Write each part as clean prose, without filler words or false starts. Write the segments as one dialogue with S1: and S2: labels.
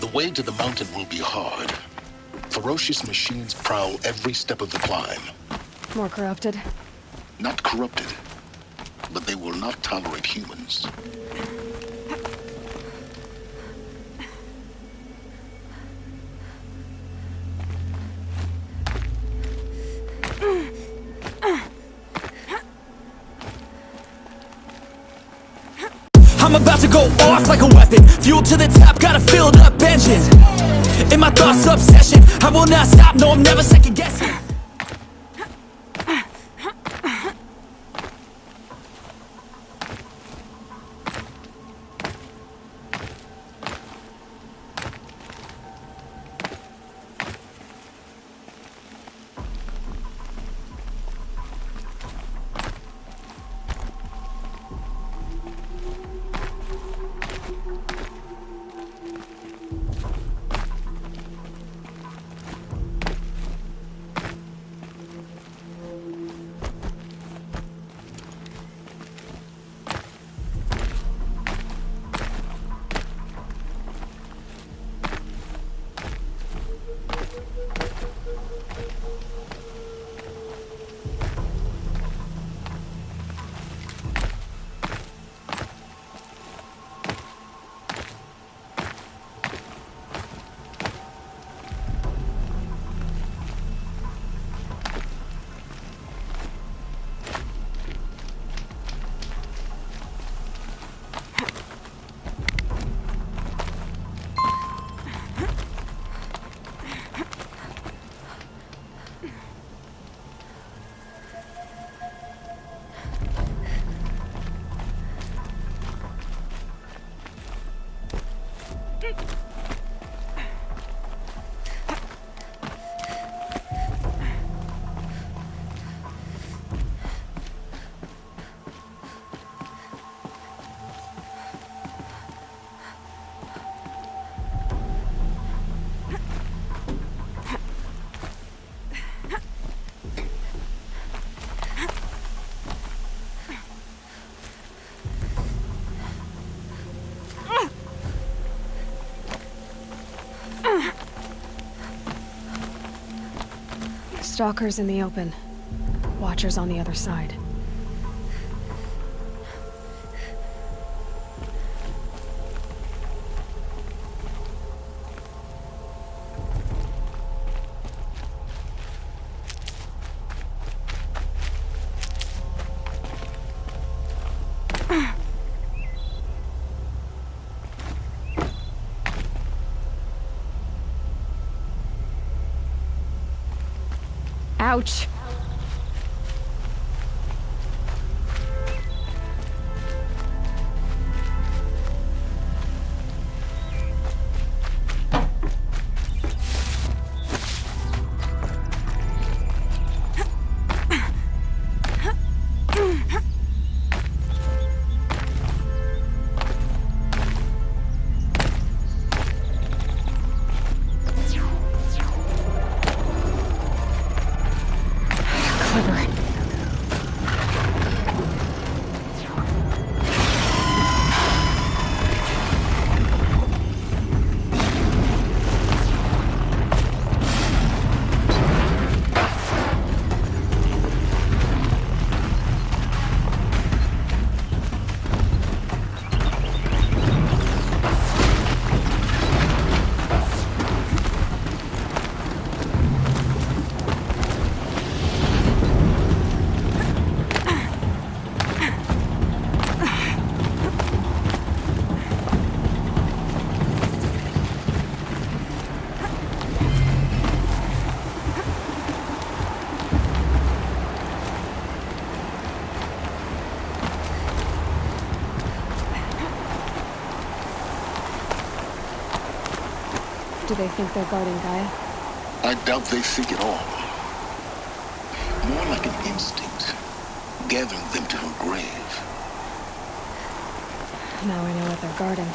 S1: The way to the mountain will be hard. Ferocious machines prowl every step of the climb.
S2: More corrupted?
S1: Not corrupted, but they will not tolerate humans.
S3: I'm about to go off like a weapon. Fuel to the top, got a filled up engine. In my thoughts, obsession. I will not stop, no, I'm never second guessing.
S2: Stalkers in the open. Watchers on the other side. Ouch. Do they think they're guarding Gaia?
S1: I doubt they think at all. More like an instinct, gathering them to her grave.
S2: Now I know what they're guarding.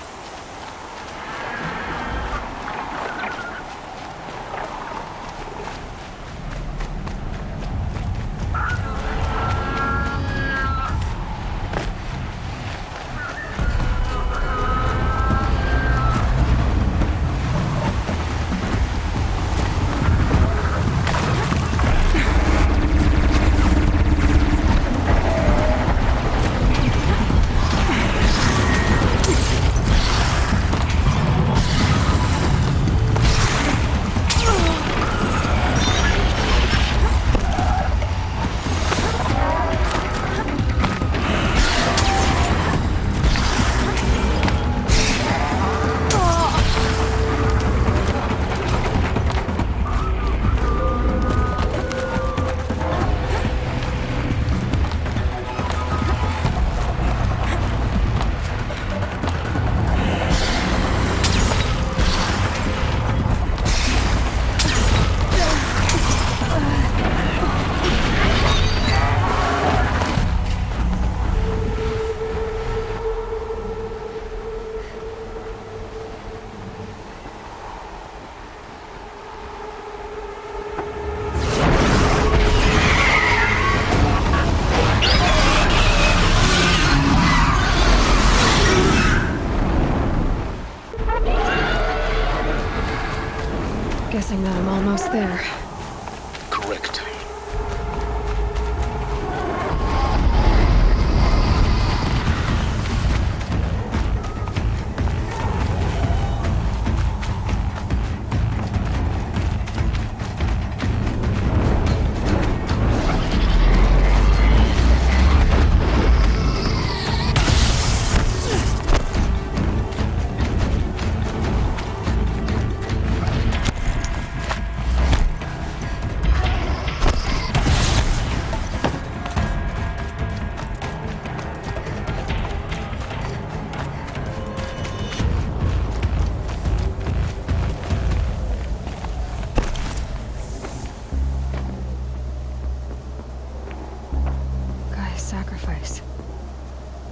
S2: sacrifice.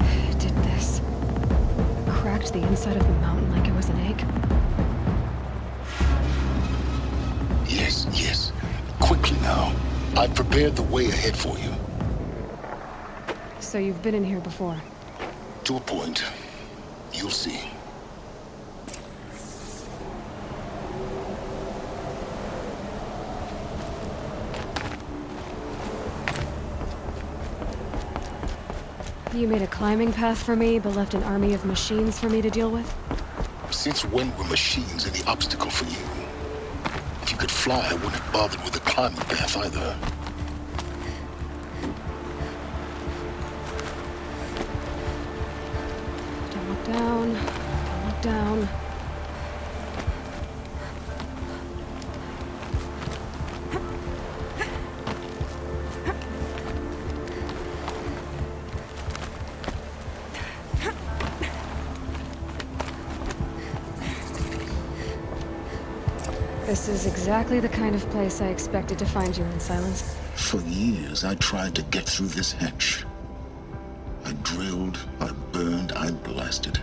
S2: It did this. Cracked the inside of the mountain like it was an egg.
S1: Yes, yes. Quickly now. I've prepared the way ahead for you.
S2: So you've been in here before?
S1: To a point. You'll see.
S2: You made a climbing path for me, but left an army of machines for me to deal with?
S1: Since when were machines any obstacle for you? If you could fly, I wouldn't have bothered with the climbing path either.
S2: Don't look down. Don't look down. This is exactly the kind of place I expected to find you in, Silence.
S1: For years, I tried to get through this hatch. I drilled, I burned, I blasted.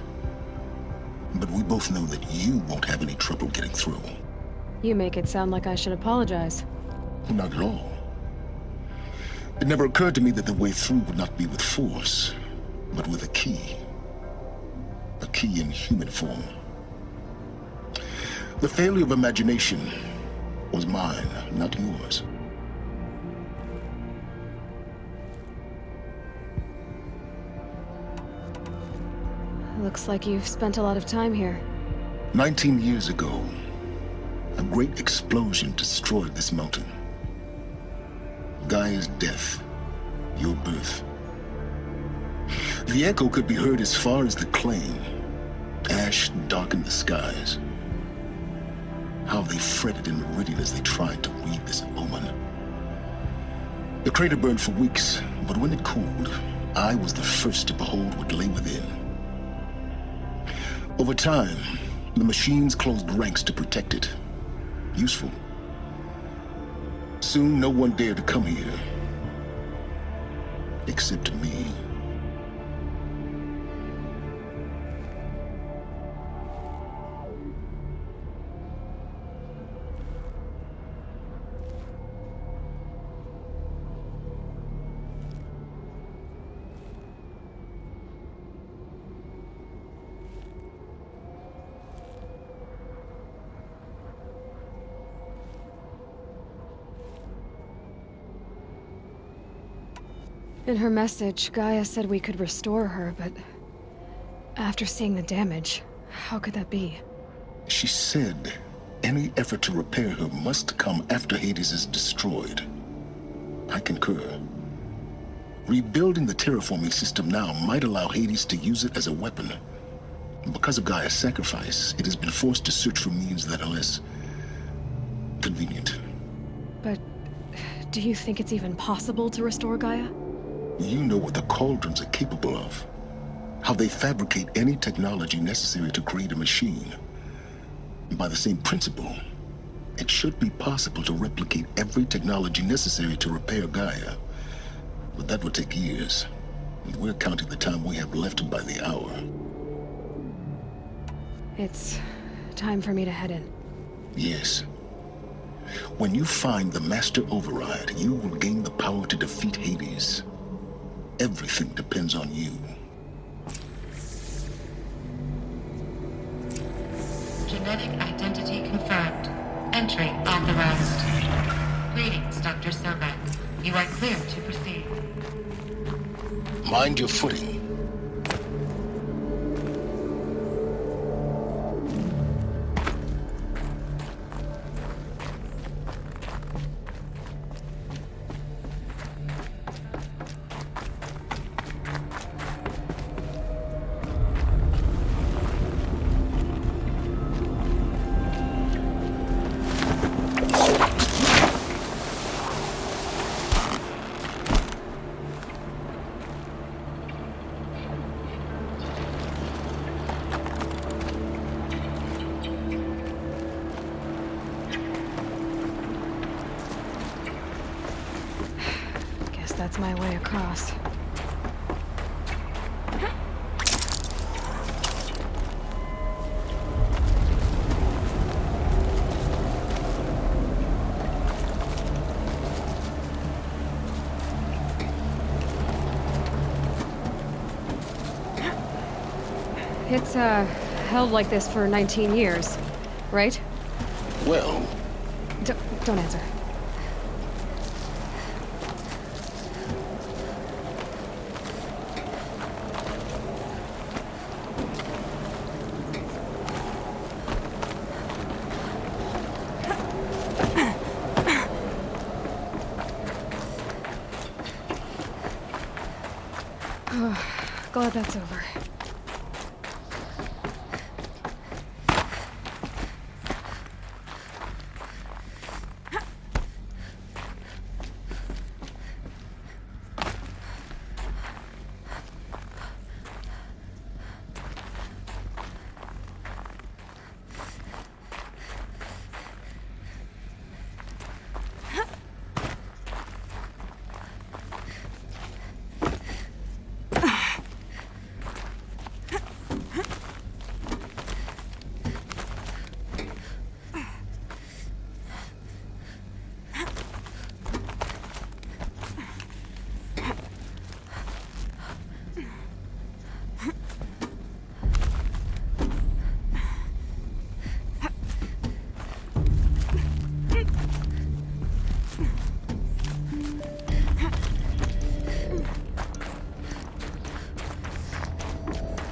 S1: But we both know that you won't have any trouble getting through.
S2: You make it sound like I should apologize.
S1: Not at all. It never occurred to me that the way through would not be with force, but with a key. A key in human form. The failure of imagination was mine, not yours.
S2: Looks like you've spent a lot of time here.
S1: 19 years ago, a great explosion destroyed this mountain. Gaia's death, your birth. The echo could be heard as far as the claim. Ash darkened the skies. How they fretted in meridian as they tried to read this omen. The crater burned for weeks, but when it cooled, I was the first to behold what lay within. Over time, the machines closed ranks to protect it. Useful. Soon, no one dared to come here. Except me.
S2: In her message, Gaia said we could restore her, but after seeing the damage, how could that be?
S1: She said any effort to repair her must come after Hades is destroyed. I concur. Rebuilding the terraforming system now might allow Hades to use it as a weapon. Because of Gaia's sacrifice, it has been forced to search for means that are less convenient.
S2: But do you think it's even possible to restore Gaia?
S1: You know what the cauldrons are capable of. How they fabricate any technology necessary to create a machine. By the same principle, it should be possible to replicate every technology necessary to repair Gaia. But that would take years. And we're counting the time we have left by the hour.
S2: It's time for me to head in.
S1: Yes. When you find the Master Override, you will gain the power to defeat Hades. Everything depends on you.
S4: Genetic identity confirmed. Entry authorized. Greetings, Dr. Sobek. You are clear to proceed.
S1: Mind your footing.
S2: That's my way across. It's, held like this for 19 years, right?
S1: Well,
S2: Don't answer. Glad that's over.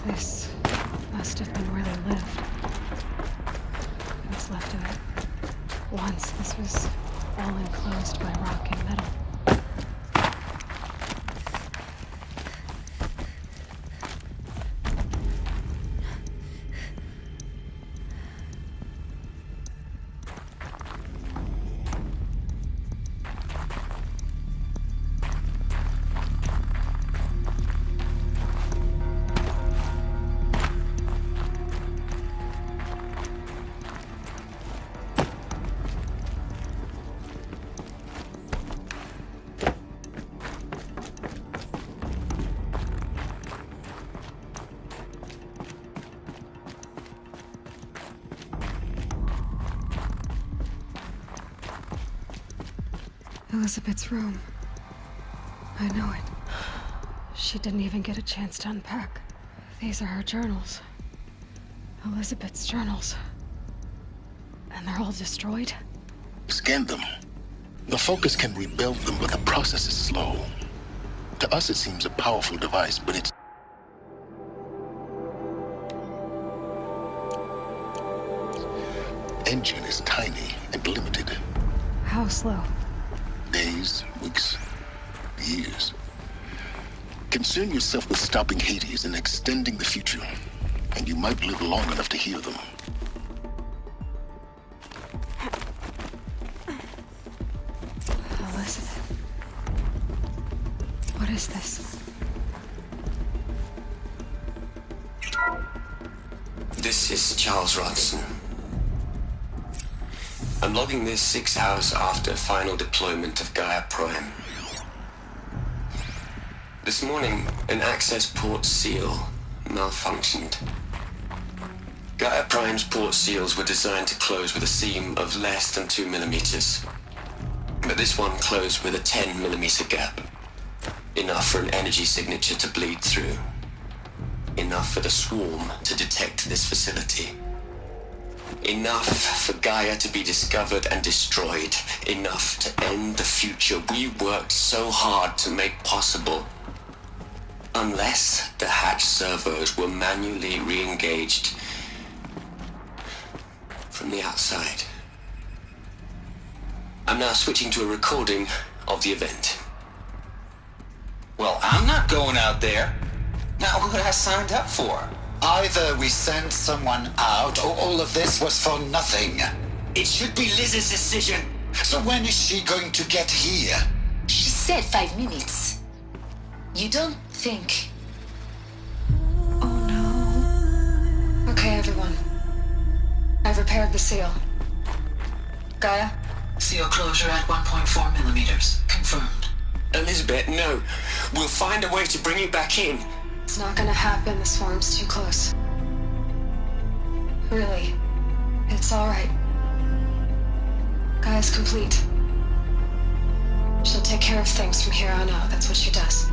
S2: This must have been where they lived. What's left of it. Once this was all enclosed by rock and metal. Elizabeth's room. I know it. She didn't even get a chance to unpack. These are her journals. Elizabeth's journals. And they're all destroyed?
S1: scan them. The Focus can rebuild them, but the process is slow. To us, it seems a powerful device, but its engine is tiny and limited.
S2: How slow?
S1: Days, weeks, years. Concern yourself with stopping Hades and extending the future, and you might live long enough to hear them.
S2: Elizabeth. What is this?
S5: This is Charles Ronson. I'm logging this 6 hours after final deployment of Gaia Prime. This morning, an access port seal malfunctioned. Gaia Prime's port seals were designed to close with a seam of less than 2 millimeters. But this one closed with a 10 millimeter gap. Enough for an energy signature to bleed through. Enough for the swarm to detect this facility. Enough for Gaia to be discovered and destroyed. Enough to end the future we worked so hard to make possible. Unless the hatch servos were manually re-engaged from the outside. I'm now switching to a recording of the event.
S6: Well, I'm not going out there. Now, what I signed up for? Either we send someone out, or all of this was for nothing.
S5: It should be Liz's decision.
S6: So when is she going to get here?
S7: She said 5 minutes. You don't think... Oh no.
S2: Okay, everyone. I've repaired the seal. Gaia?
S7: Seal closure at 1.4 millimeters. Confirmed.
S5: Elizabeth, no. We'll find a way to bring you back in.
S2: It's not gonna happen. The swarm's too close. Really. It's alright. Gaia's complete. She'll take care of things from here on out. That's what she does.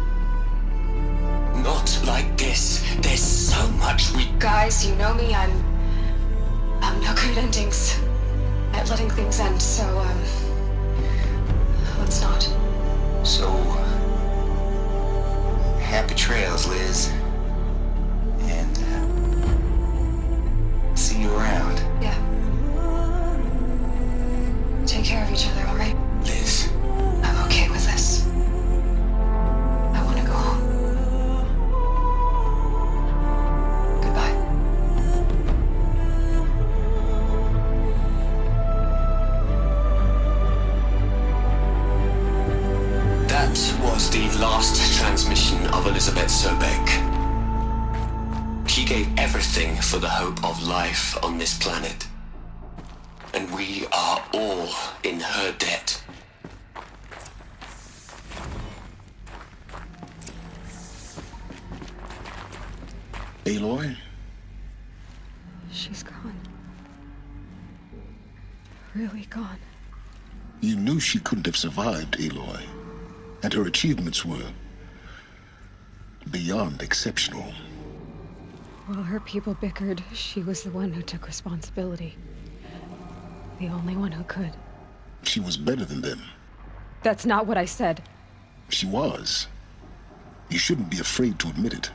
S5: Not like this. There's so much we...
S2: Gaia! guys, you know me, I'm no good at endings. At letting things end, so, let's not.
S6: So, happy trails, Liz. And, see you around.
S2: Yeah. Take care of each other, alright?
S6: Liz.
S2: I'm okay with this. I want to go home. Goodbye.
S5: That was the last transmission of Elizabeth Sobek. She gave everything for the hope of life on this planet. And we are all in her debt.
S1: Aloy?
S2: She's gone. Really gone.
S1: You knew she couldn't have survived, Aloy. And her achievements were beyond exceptional.
S2: While her people bickered, she was the one who took responsibility. The only one who could.
S1: She was better than them.
S2: That's not what I said.
S1: She was. You shouldn't be afraid to admit it.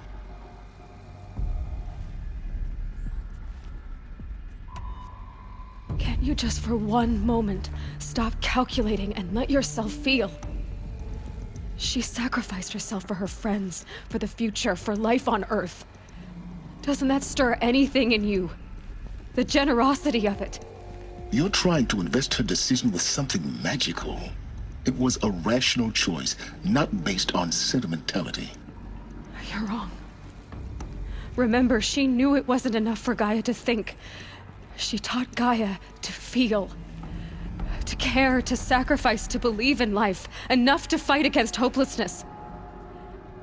S2: Can't you just for one moment stop calculating and let yourself feel? She sacrificed herself for her friends, for the future, for life on Earth. Doesn't that stir anything in you? The generosity of it.
S1: You're trying to invest her decision with something magical. It was a rational choice, not based on sentimentality.
S2: You're wrong. Remember, she knew it wasn't enough for Gaia to think. She taught Gaia to feel. To care, to sacrifice, to believe in life. Enough to fight against hopelessness.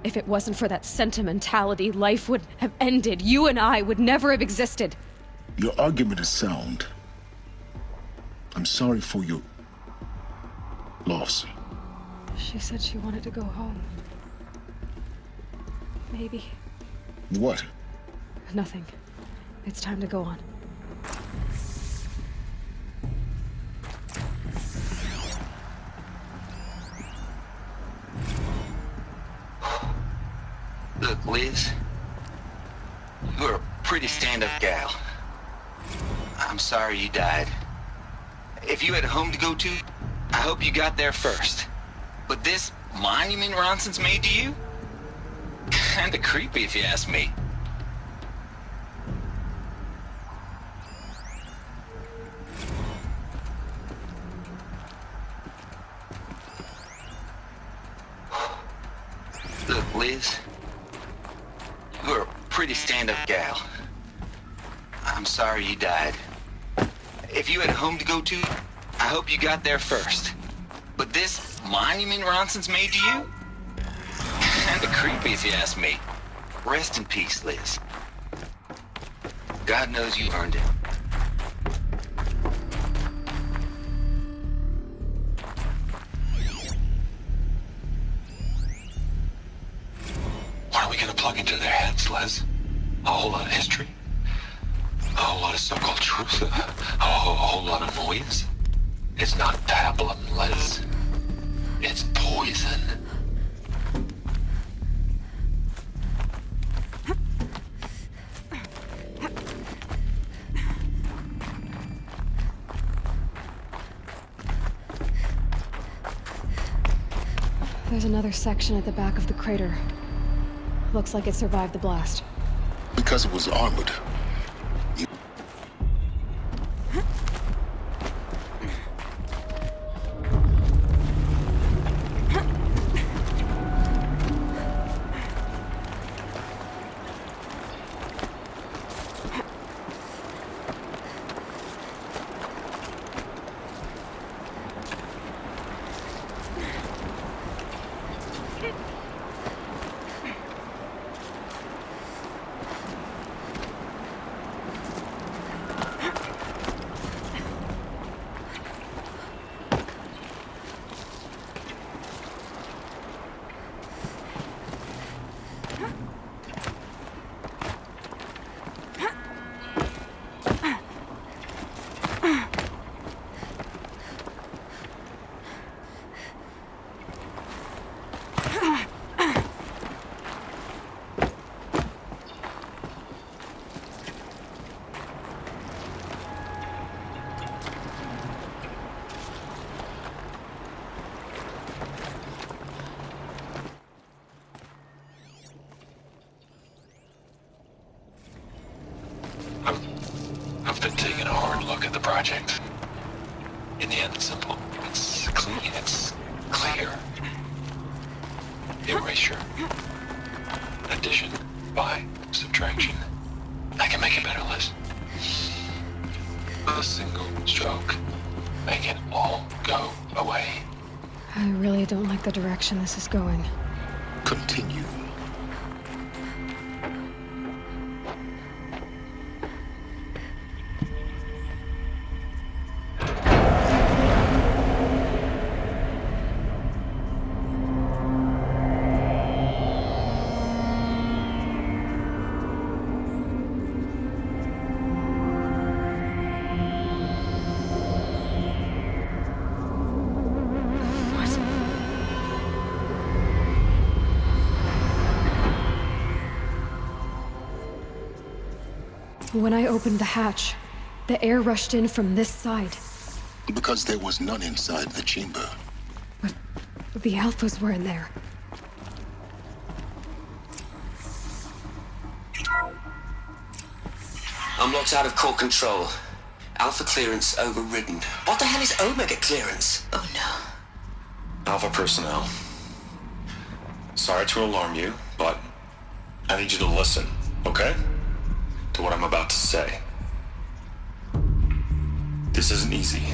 S2: If it wasn't for that sentimentality, life would have ended. You and I would never have existed.
S1: Your argument is sound. I'm sorry for your loss.
S2: She said she wanted to go home. Maybe.
S1: What?
S2: Nothing. It's time to go on.
S6: Look, Liz. You're a pretty stand-up gal. I'm sorry you died. If you had a home to go to, I hope you got there first. But this monument Ronson's made to you? Kinda creepy if you ask me. Look, Liz. You're a pretty stand-up gal. I'm sorry you died. If you had a home to go to, I hope you got there first. But this monument Ronson's made to you? Kinda creepy if you ask me. Rest in peace, Liz. God knows you earned it.
S8: What are we gonna plug into their heads, Liz? A whole lot of history? A whole lot of so-called truth? A whole lot of noise? It's not pablum, Liz. It's poison.
S2: There's another section at the back of the crater. Looks like it survived the blast.
S1: Because it was armored.
S8: look at the project. In the end, it's simple. It's clean. It's clear. Erasure. Addition. By subtraction. I can make it better, Liz. With a single stroke. Make it all go away.
S2: I really don't like the direction this is going.
S1: Continue.
S2: When I opened the hatch, the air rushed in from this side.
S1: Because there was none inside the chamber.
S2: But the Alphas were in there.
S5: I'm locked out of core control. Alpha clearance overridden. What the hell is Omega clearance?
S7: Oh no.
S8: Alpha personnel. Sorry to alarm you, but I need you to listen, okay? To what I'm about to say. This isn't easy.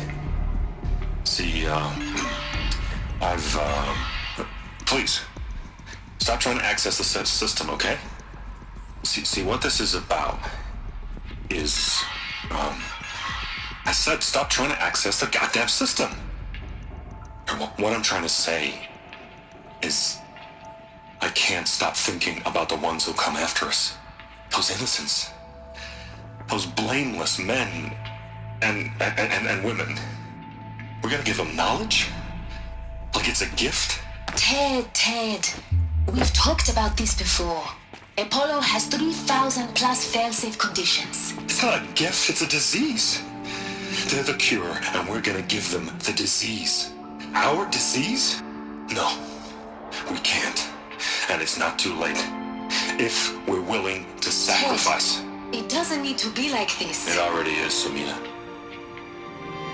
S8: See, please, stop trying to access the system, okay? See, what this is about is, I said stop trying to access the goddamn system. What I'm trying to say is, I can't stop thinking about the ones who come after us. Those innocents. Those blameless men and women. We're gonna give them knowledge? Like it's a gift?
S7: Ted. We've talked about this before. Apollo has 3,000 plus fail-safe conditions.
S8: It's not a gift, it's a disease. They're the cure, and we're gonna give them the disease. Our disease? No, we can't. And it's not too late. If we're willing to sacrifice.
S7: Ted, it doesn't need to be like this.
S8: It already is, Samina.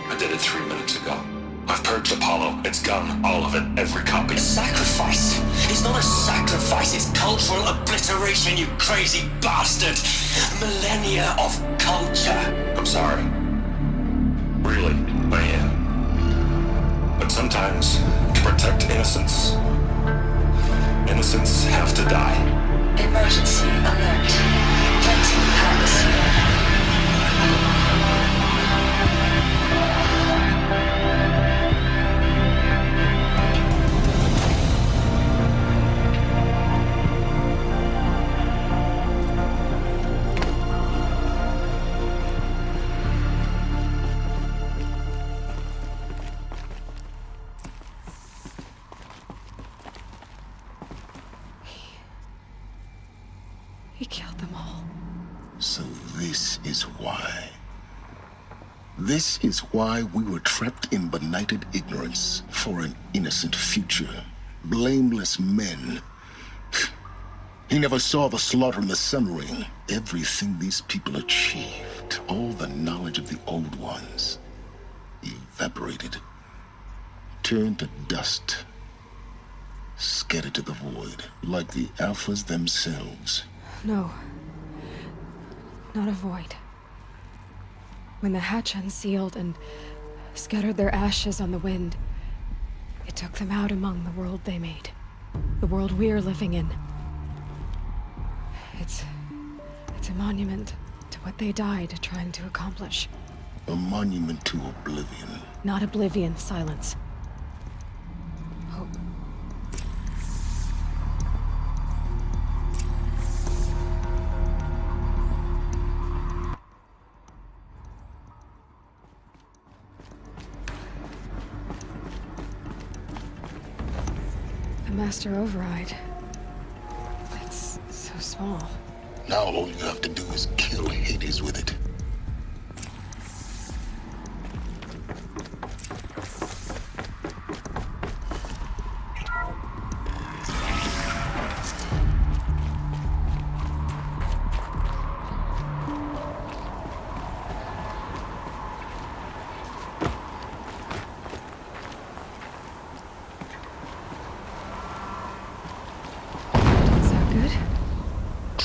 S8: I did it 3 minutes ago. I've purged Apollo. It's gone. All of it. Every copy.
S5: A sacrifice? It's not a sacrifice, it's cultural obliteration, you crazy bastard! Millennia of culture!
S8: I'm sorry. Really, I am. But sometimes, to protect innocence, innocents have to die.
S7: Emergency alert. Venting atmosphere.
S2: He killed them all.
S1: So this is why. This is why we were trapped in benighted ignorance for an innocent future. Blameless men. He never saw the slaughter in the Sun Ring. Everything these people achieved, all the knowledge of the old ones, evaporated, turned to dust, scattered to the void, like the Alphas themselves.
S2: No. Not a void. When the hatch unsealed and scattered their ashes on the wind, it took them out among the world they made. The world we're living in. It's a monument to what they died trying to accomplish.
S1: A monument to oblivion.
S2: Not oblivion, silence. Hope. The master override. It's so small.
S1: Now all you have to do is kill Hades with it.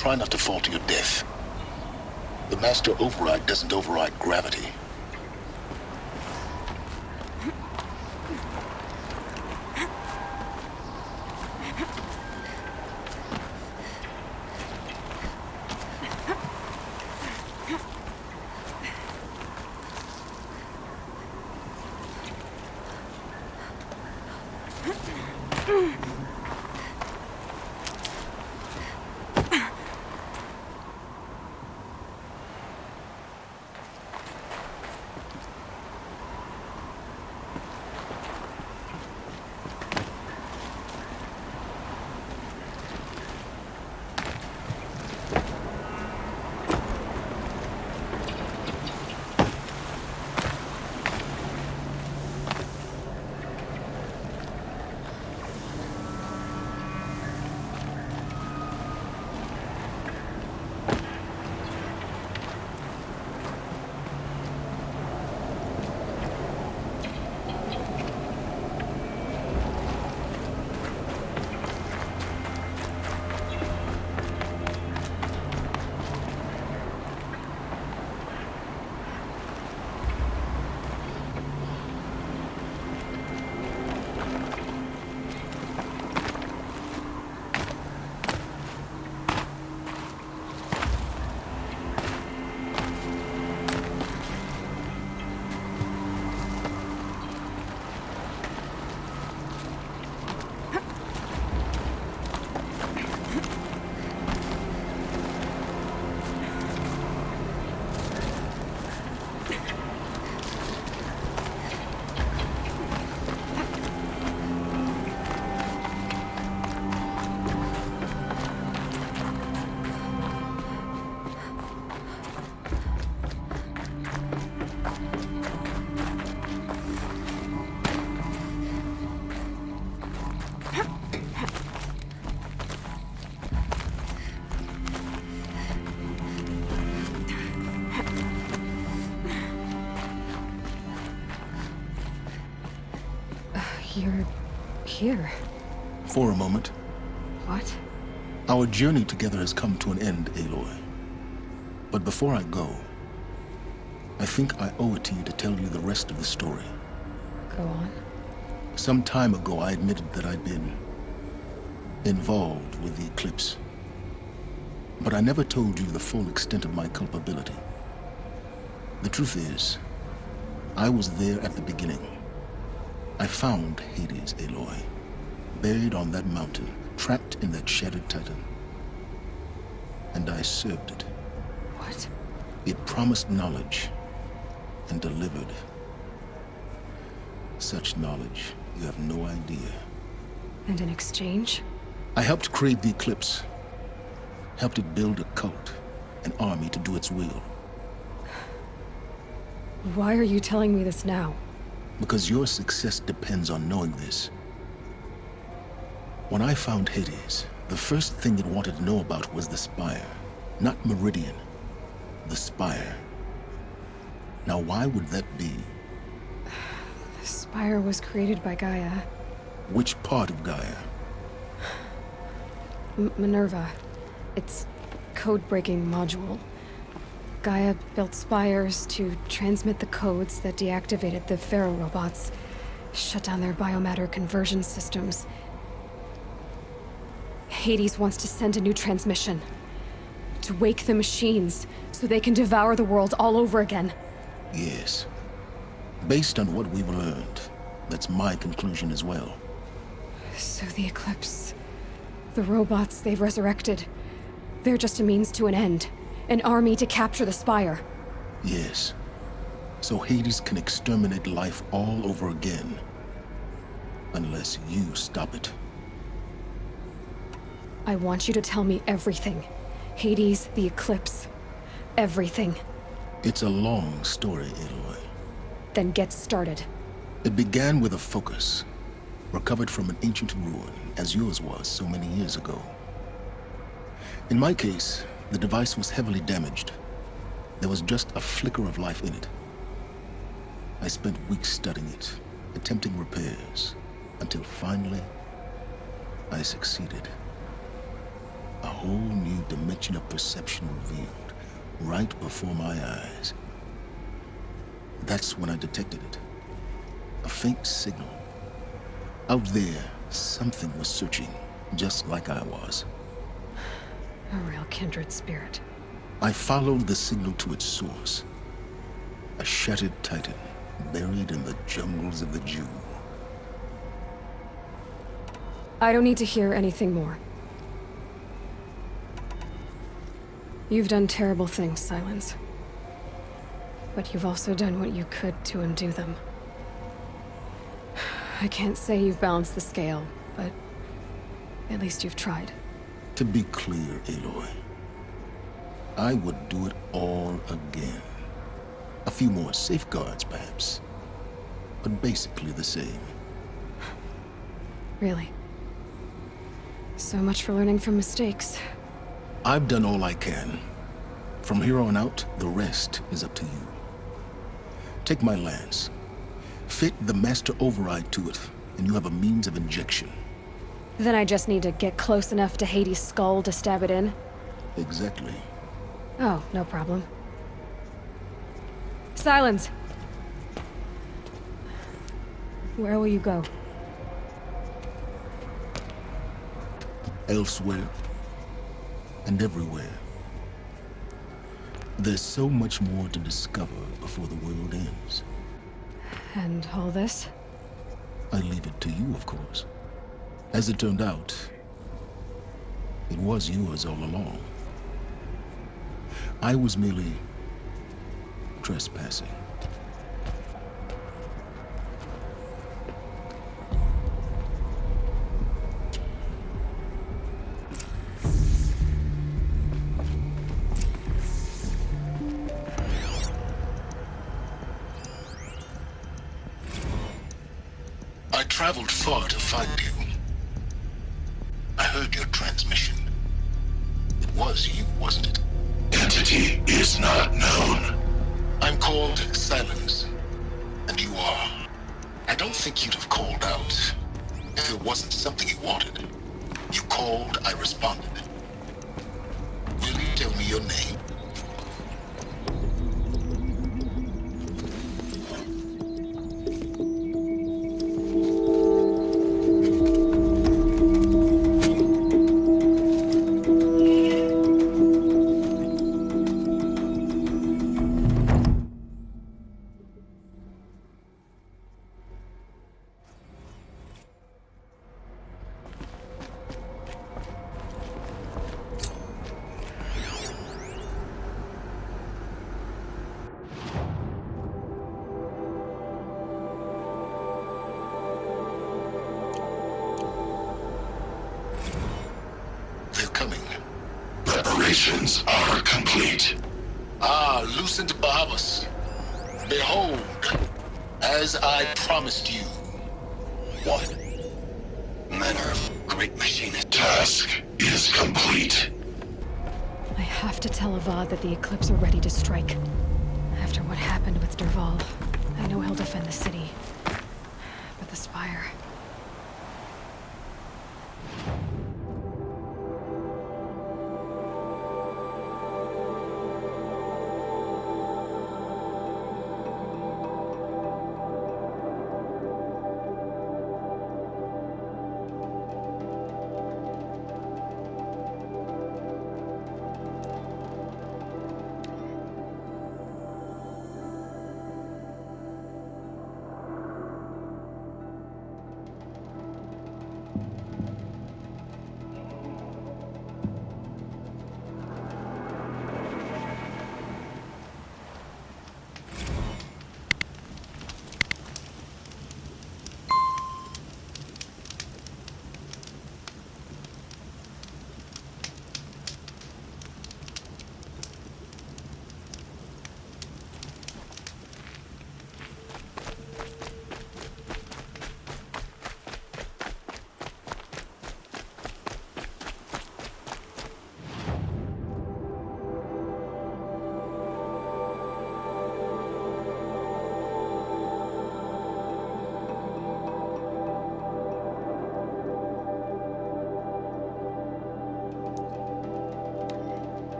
S1: try not to fall to your death. The master override doesn't override gravity.
S2: You're here.
S1: For a moment.
S2: What?
S1: Our journey together has come to an end, Aloy. But before I go, I think I owe it to you to tell you the rest of the story.
S2: Go on.
S1: Some time ago, I admitted that I'd been involved with the eclipse. But I never told you the full extent of my culpability. The truth is, I was there at the beginning. I found Hades, Aloy, buried on that mountain, trapped in that shattered titan. And I served it.
S2: What?
S1: It promised knowledge and delivered. Such knowledge, you have no idea.
S2: And in exchange?
S1: I helped create the eclipse. Helped it build a cult, an army to do its will.
S2: Why are you telling me this now?
S1: Because your success depends on knowing this. When I found Hades, the first thing it wanted to know about was the Spire. Not Meridian. The Spire. Now why would that be?
S2: The Spire was created by Gaia.
S1: Which part of Gaia?
S2: Minerva. Its code-breaking module. Gaia built spires to transmit the codes that deactivated the Pharaoh robots, shut down their biomatter conversion systems. Hades wants to send a new transmission. To wake the machines, so they can devour the world all over again.
S1: Yes. Based on what we've learned, that's my conclusion as well.
S2: So the Eclipse... the robots they've resurrected... they're just a means to an end. An army to capture the Spire.
S1: Yes. So Hades can exterminate life all over again. Unless you stop it.
S2: I want you to tell me everything. Hades, the Eclipse. Everything.
S1: It's a long story, Aloy.
S2: Then get started.
S1: It began with a focus. Recovered from an ancient ruin, as yours was so many years ago. In my case, the device was heavily damaged. There was just a flicker of life in it. I spent weeks studying it, attempting repairs, until finally, I succeeded. A whole new dimension of perception revealed right before my eyes. That's when I detected it. A faint signal. Out there, something was searching, just like I was.
S2: A real kindred spirit.
S1: I followed the signal to its source. A shattered titan, buried in the jungles of the Jew.
S2: I don't need to hear anything more. You've done terrible things, Silence. But you've also done what you could to undo them. I can't say you've balanced the scale, but at least you've tried.
S1: To be clear, Aloy, I would do it all again. A few more safeguards, perhaps, but basically the same.
S2: Really? So much for learning from mistakes.
S1: I've done all I can. From here on out, the rest is up to you. Take my lance. Fit the master override to it, and you have a means of injection.
S2: Then I just need to get close enough to Hades' skull to stab it in?
S1: Exactly.
S2: Oh, no problem. Silence! Where will you go?
S1: Elsewhere. And everywhere. There's so much more to discover before the world ends.
S2: And all this?
S1: I leave it to you, of course. As it turned out, it was yours all along. I was merely trespassing. I traveled far to find you. I heard your transmission. It was you, wasn't it?
S9: Entity is not known.
S1: I'm called Silence, and you are. I don't think you'd have called out if it wasn't something you wanted. You called, I responded. Will you tell me your name?
S9: Preparations are complete.
S1: Ah, Lucent Bahamas. Behold, as I promised you. What?
S6: Manner of great machinist.
S9: Task is complete.
S2: I have to tell Avad that the Eclipse are ready to strike. After what happened with Derval, I know he'll defend the city. But the Spire...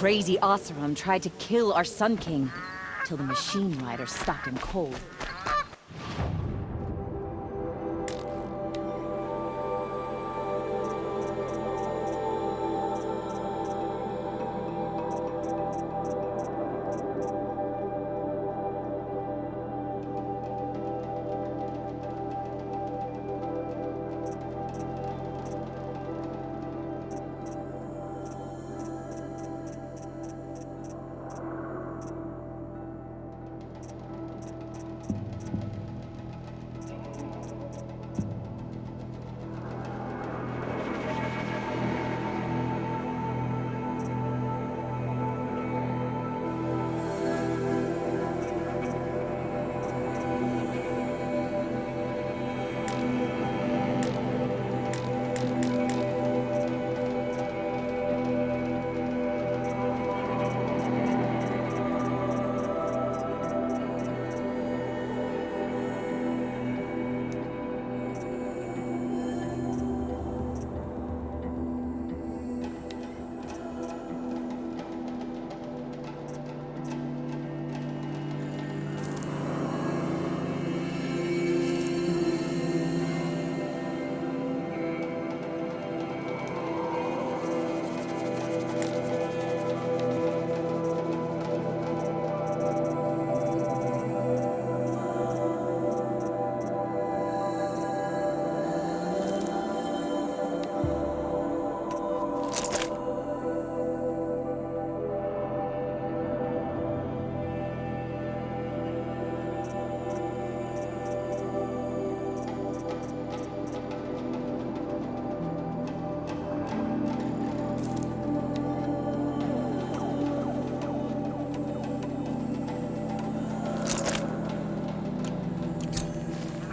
S10: crazy Oseram tried to kill our Sun King, till the Machine Rider stopped him cold.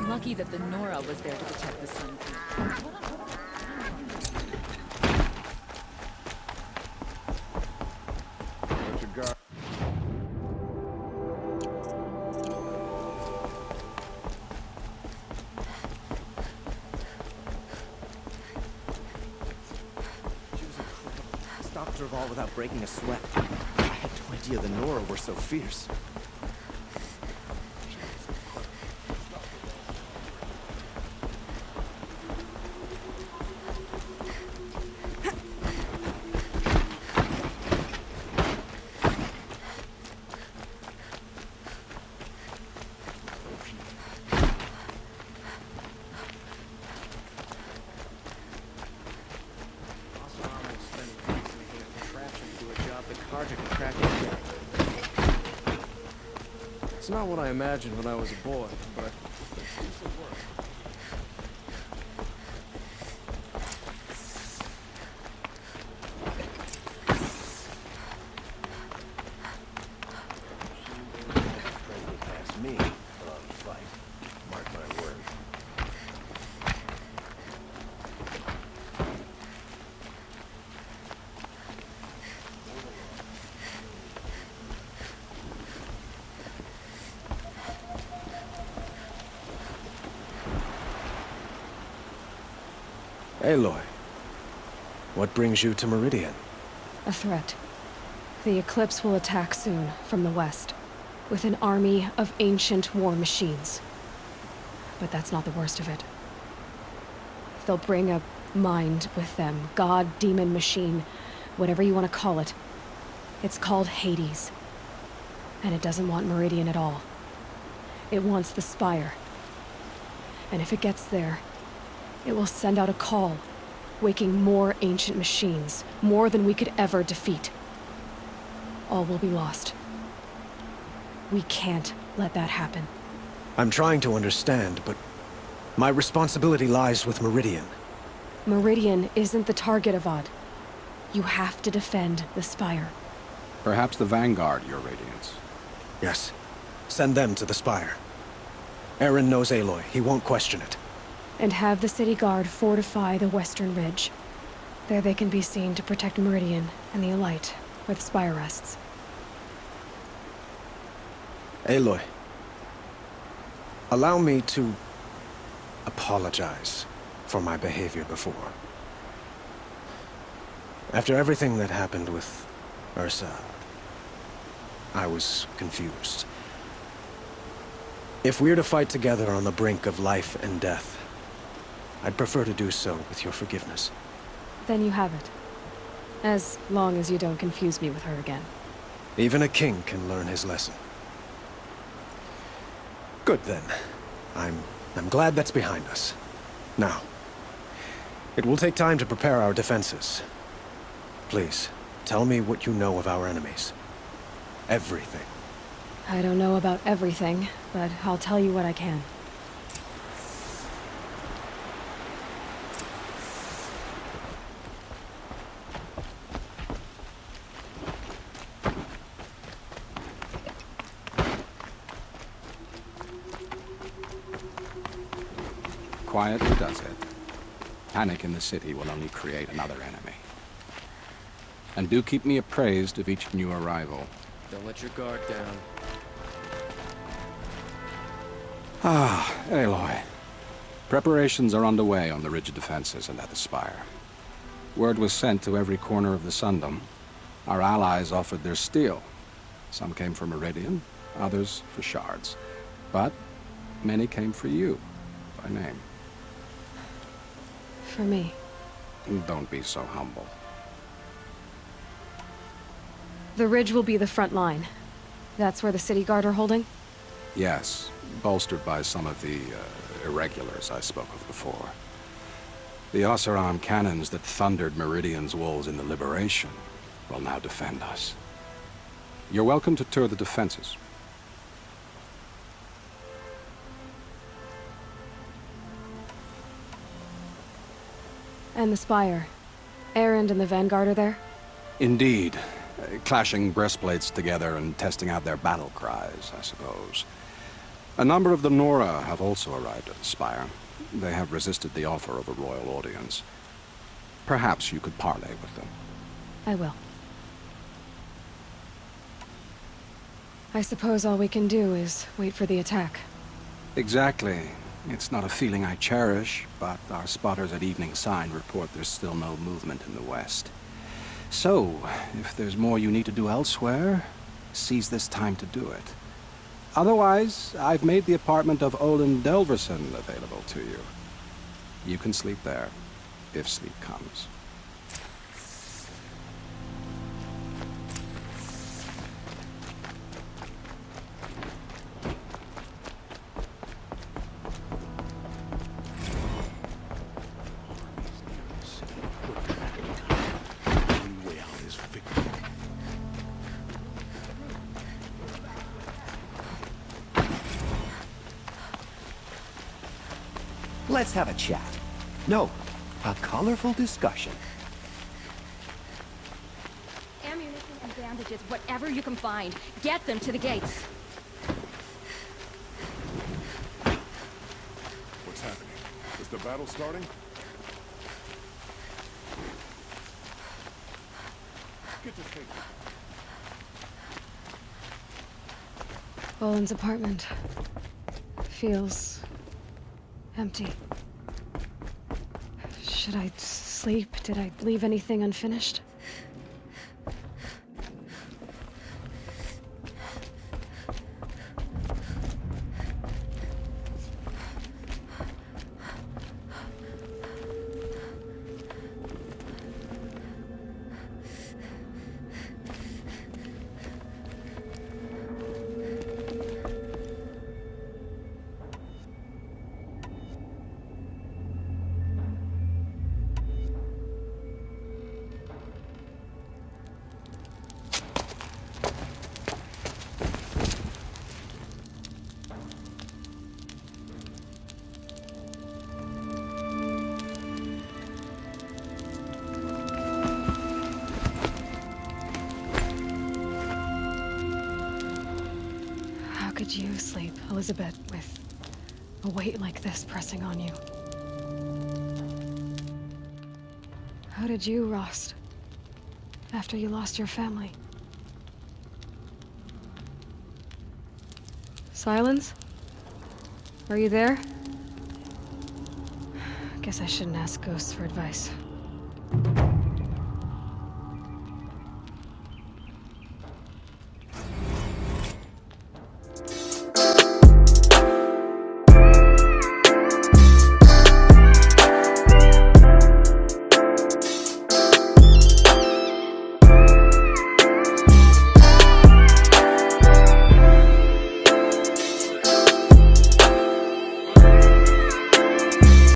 S10: Lucky that the Nora was there to protect the Sun King.
S11: Stopped her all without breaking a sweat. I had no idea the Nora were so fierce.
S12: It's not what I imagined when I was a boy, but it's decent work.
S11: Past me, on the fight. Mark my word.
S12: Aloy, what brings you to Meridian?
S2: A threat. The Eclipse will attack soon, from the west, with an army of ancient war machines. But that's not the worst of it. They'll bring a mind with them, god, demon, machine, whatever you want to call it. It's called Hades. And it doesn't want Meridian at all. It wants the Spire. And if it gets there, it will send out a call, waking more ancient machines, more than we could ever defeat. All will be lost. We can't let that happen.
S12: I'm trying to understand, but my responsibility lies with Meridian.
S2: Meridian isn't the target, Avad. You have to defend the Spire.
S13: Perhaps the Vanguard, Your Radiance.
S12: Yes. Send them to the Spire. Aaron knows Aloy. He won't question it.
S2: And have the city guard fortify the western ridge. There they can be seen to protect Meridian and the Elite, where the Spire rests.
S12: Aloy, allow me to apologize for my behavior before. After everything that happened with Ursa, I was confused. If we're to fight together on the brink of life and death, I'd prefer to do so with your forgiveness.
S2: Then you have it. As long as you don't confuse me with her again.
S12: Even a king can learn his lesson. Good then. I'm glad that's behind us. Now, it will take time to prepare our defenses. Please, tell me what you know of our enemies. Everything.
S2: I don't know about everything, but I'll tell you what I can.
S13: Quietly does it. Panic in the city will only create another enemy. And do keep me appraised of each new arrival.
S11: Don't let your guard down.
S13: Ah, Aloy. Preparations are underway on the ridge defenses and at the spire. Word was sent to every corner of the Sundom. Our allies offered their steel. Some came for Meridian, others for shards. But many came for you, by name.
S2: For me.
S13: Don't be so humble.
S2: The ridge will be the front line. That's where the city guard are holding?
S13: Yes, bolstered by some of the irregulars I spoke of before. The Oseram cannons that thundered Meridian's walls in the Liberation will now defend us. You're welcome to tour the defenses.
S2: And the spire. Erend and the Vanguard are there?
S13: Indeed. Clashing breastplates together and testing out their battle cries, I suppose. A number of the Nora have also arrived at the spire. They have resisted the offer of a royal audience. Perhaps you could parley with them.
S2: I will. I suppose all we can do is wait for the attack.
S13: Exactly. It's not a feeling I cherish, but our spotters at Evening Sign report there's still no movement in the west. So, if there's more you need to do elsewhere, seize this time to do it. Otherwise, I've made the apartment of Olin Delverson available to you. You can sleep there, if sleep comes.
S14: Let's have a chat. No, a colorful discussion.
S15: Ammunition and bandages, whatever you can find. Get them to the gates.
S16: What's happening? Is the battle starting? Get your thing.
S2: Olin's apartment. Feels empty. Should I sleep? Did I leave anything unfinished? How could you sleep, Elizabeth, with a weight like this pressing on you? How did you, Rost, after you lost your family? Silence? Are you there? Guess I shouldn't ask ghosts for advice.